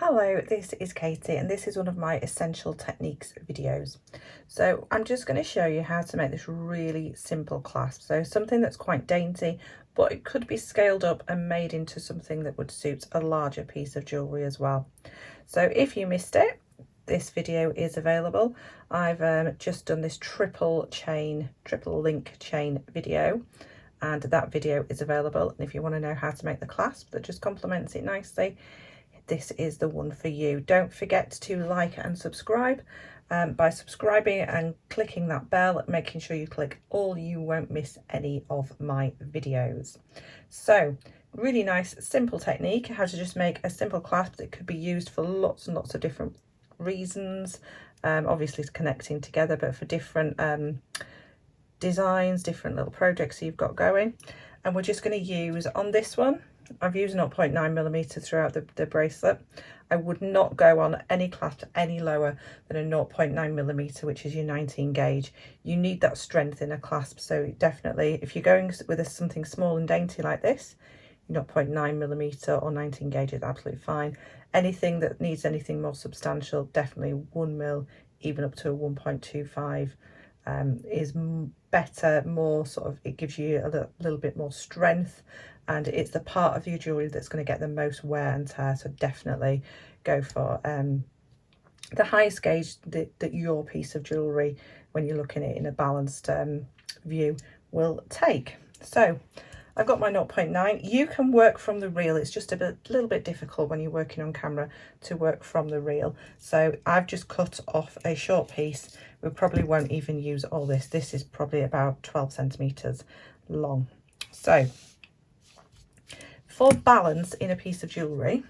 Hello, this is Katie and this is one of my essential techniques videos. So I'm just going to show you how to make this really simple clasp. So something that's quite dainty, but it could be scaled up and made into something that would suit a larger piece of jewellery as well. So if you missed it, this video is available. I've just done this triple link chain video, and that video is available. And if you want to know how to make the clasp that just complements it nicely, this is the one for you. Don't forget to like and subscribe. By subscribing and clicking that bell, making sure you click all, you won't miss any of my videos. So really nice simple technique how to just make a simple clasp that could be used for lots and lots of different reasons. Obviously it's connecting together, but for different designs, different little projects you've got going. And we're just going to use on this one, I've used 0.9mm throughout the bracelet. I would not go on any clasp any lower than a 0.9mm, which is your 19 gauge. You need that strength in a clasp, so definitely if you're going with something small and dainty like this, 0.9mm or 19 gauge is absolutely fine. Anything that needs anything more substantial, definitely 1mm, even up to a 1.25 is better, more sort of, it gives you a little bit more strength, and it's the part of your jewellery that's going to get the most wear and tear. So definitely go for the highest gauge that your piece of jewellery, when you're looking at it in a balanced view, will take. So I've got my 0.9. You can work from the reel. It's just a little bit difficult when you're working on camera to work from the reel. So I've just cut off a short piece. We probably won't even use all this. This is probably about 12 centimetres long. So for balance in a piece of jewellery,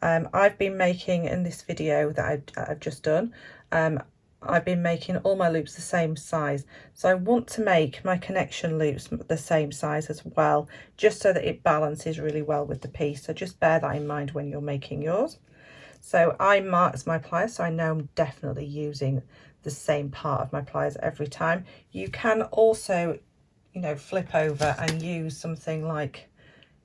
I've been making, in this video that I've just done, I've been making all my loops the same size. So I want to make my connection loops the same size as well, just so that it balances really well with the piece. So just bear that in mind when you're making yours. So I marked my pliers, so I know I'm definitely using the same part of my pliers every time. You can also, you know, flip over and use something like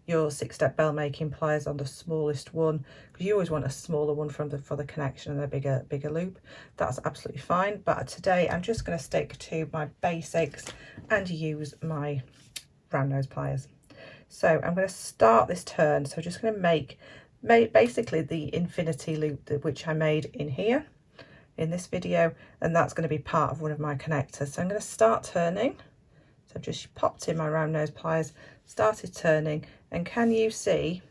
your 6-step bell making pliers on the smallest one, because you always want a smaller one for the connection and a bigger loop. That's absolutely fine, but today I'm just going to stick to my basics and use my round nose pliers. So I'm going to start this turn, so I'm just going to make basically the infinity loop which I made in here in this video, and that's going to be part of one of my connectors. So I'm going to start turning. So I've just popped in my round nose pliers, started turning, and can you see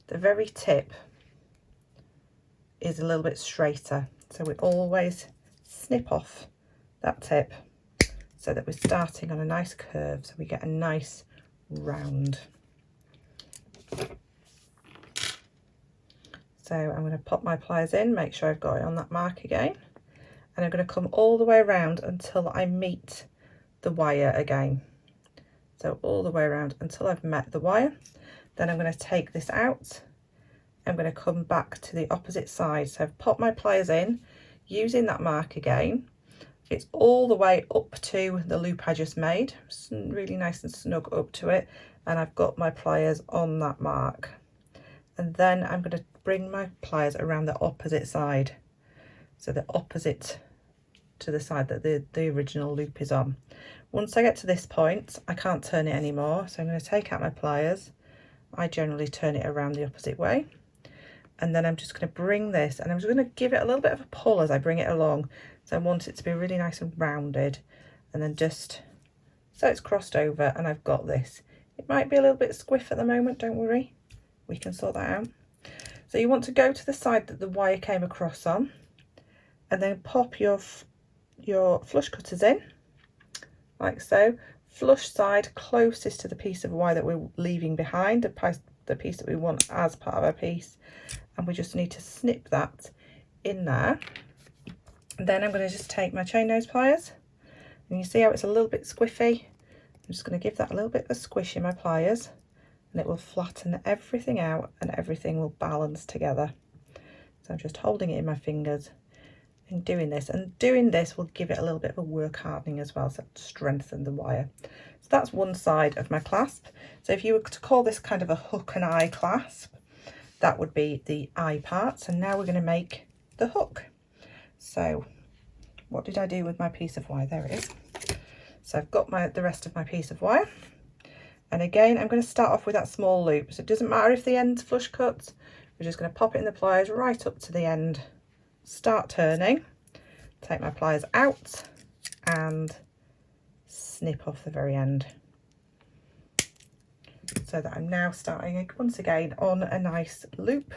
the very tip is a little bit straighter? So we always snip off that tip so that we're starting on a nice curve, so we get a nice round. So I'm going to pop my pliers in, make sure I've got it on that mark again, and I'm going to come all the way around until I meet the wire again. So all the way around until I've met the wire. Then I'm going to take this out. I'm going to come back to the opposite side. So I've popped my pliers in using that mark again. It's all the way up to the loop I just made, really nice and snug up to it, and I've got my pliers on that mark. And then I'm going to bring my pliers around the opposite side, so the opposite to the side that the original loop is on. Once I get to this point, I can't turn it anymore, so I'm going to take out my pliers. I generally turn it around the opposite way, and then I'm just going to bring this, and I'm just going to give it a little bit of a pull as I bring it along. So I want it to be really nice and rounded, and then just so it's crossed over, and I've got this. It might be a little bit squiff at the moment, don't worry, we can sort that out. So you want to go to the side that the wire came across on, and then pop your flush cutters in like so. Flush side closest to the piece of wire that we're leaving behind, the piece that we want as part of our piece, and we just need to snip that in there. And then I'm going to just take my chain nose pliers, and you see how it's a little bit squiffy. I'm just going to give that a little bit of a squish in my pliers, and it will flatten everything out and everything will balance together. So I'm just holding it in my fingers and doing this will give it a little bit of a work hardening as well, so strengthen the wire. So that's one side of my clasp. So if you were to call this kind of a hook and eye clasp, that would be the eye part. So now we're going to make the hook. So what did I do with my piece of wire? There it is. So I've got the rest of my piece of wire, and again I'm going to start off with that small loop. So it doesn't matter if the end's flush cut, we're just going to pop it in the pliers right up to the end, start turning, take my pliers out and snip off the very end, so that I'm now starting once again on a nice loop,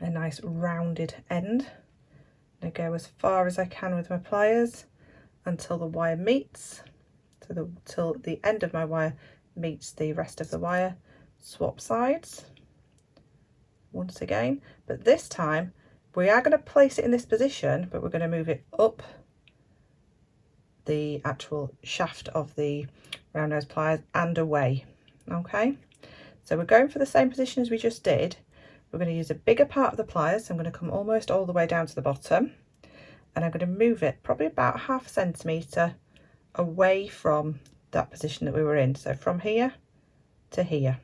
a nice rounded end. I go as far as I can with my pliers until the wire meets, till the end of my wire meets the rest of the wire. Swap sides once again, but this time we are going to place it in this position, but we're going to move it up the actual shaft of the round nose pliers and away. Okay, so we're going for the same position as we just did. We're going to use a bigger part of the pliers, so I'm going to come almost all the way down to the bottom, and I'm going to move it probably about ½ centimetre away from that position that we were in, so from here to here,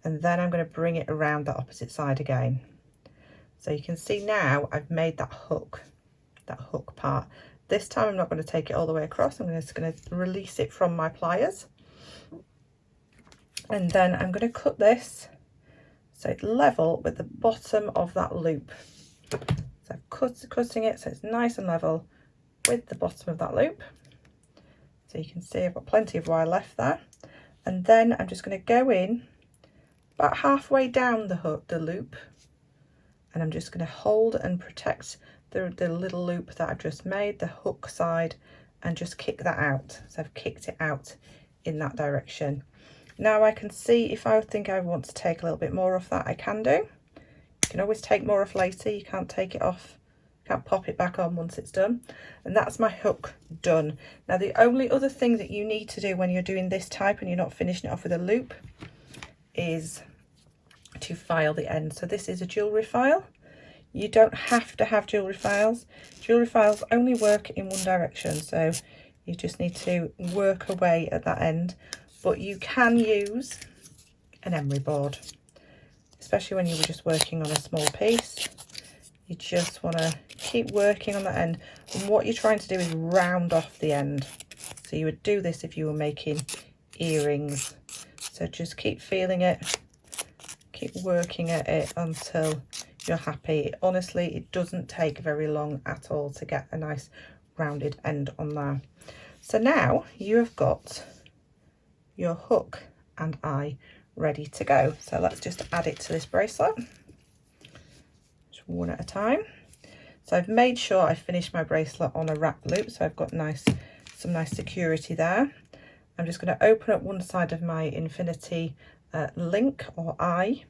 and then I'm going to bring it around the opposite side again. So you can see now I've made that hook part. This time I'm not going to take it all the way across. I'm just going to release it from my pliers, and then I'm going to cut this so it's level with the bottom of that loop. So I'm cutting it so it's nice and level with the bottom of that loop. So you can see I've got plenty of wire left there, and then I'm just going to go in about halfway down the loop, and I'm just going to hold and protect the little loop that I've just made, the hook side, and just kick that out. So I've kicked it out in that direction. Now I can see if I think I want to take a little bit more off that, I can do. You can always take more off later. You can't take it off, can't pop it back on once it's done. And that's my hook done. Now the only other thing that you need to do when you're doing this type and you're not finishing it off with a loop is to file the end. So this is a jewellery file. You don't have to have jewellery files. Jewellery files only work in one direction, so you just need to work away at that end. But you can use an emery board, especially when you were just working on a small piece. You just want to keep working on that end, and what you're trying to do is round off the end. So you would do this if you were making earrings. So just keep feeling it, keep working at it until you're happy. Honestly, it doesn't take very long at all to get a nice rounded end on there. So now you have got your hook and eye ready to go. So let's just add it to this bracelet, just one at a time. So I've made sure I finished my bracelet on a wrap loop, so I've got some nice security there. I'm just going to open up one side of my infinity link or eye.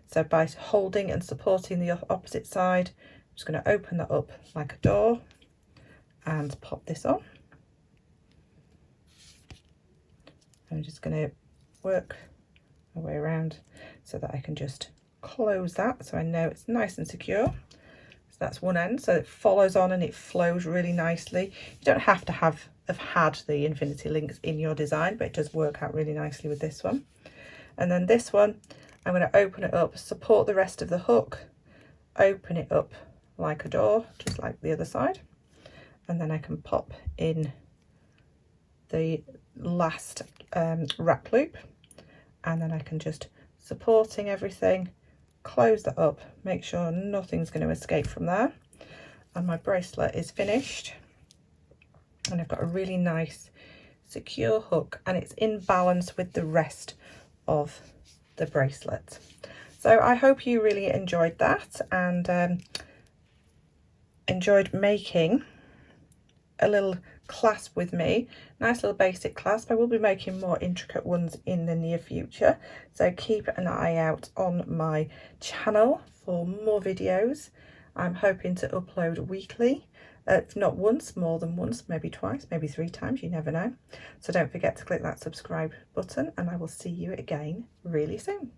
So by holding and supporting the opposite side, I'm just going to open that up like a door and pop this on. I'm just going to work my way around so that I can just close that so I know it's nice and secure. So that's one end, so it follows on and it flows really nicely. You don't have to have had the infinity links in your design, but it does work out really nicely with this one. And then this one, I'm going to open it up, support the rest of the hook, open it up like a door, just like the other side, and then I can pop in the last wrap loop, and then I can just supporting everything, close that up, make sure nothing's going to escape from there, and my bracelet is finished. And I've got a really nice secure hook, and it's in balance with the rest of the bracelet. So I hope you really enjoyed that and enjoyed making a little clasp with me. Nice little basic clasp. I will be making more intricate ones in the near future, so keep an eye out on my channel for more videos. I'm hoping to upload weekly, if not once, more than once, maybe twice, maybe 3 times, you never know. So don't forget to click that subscribe button, and I will see you again really soon.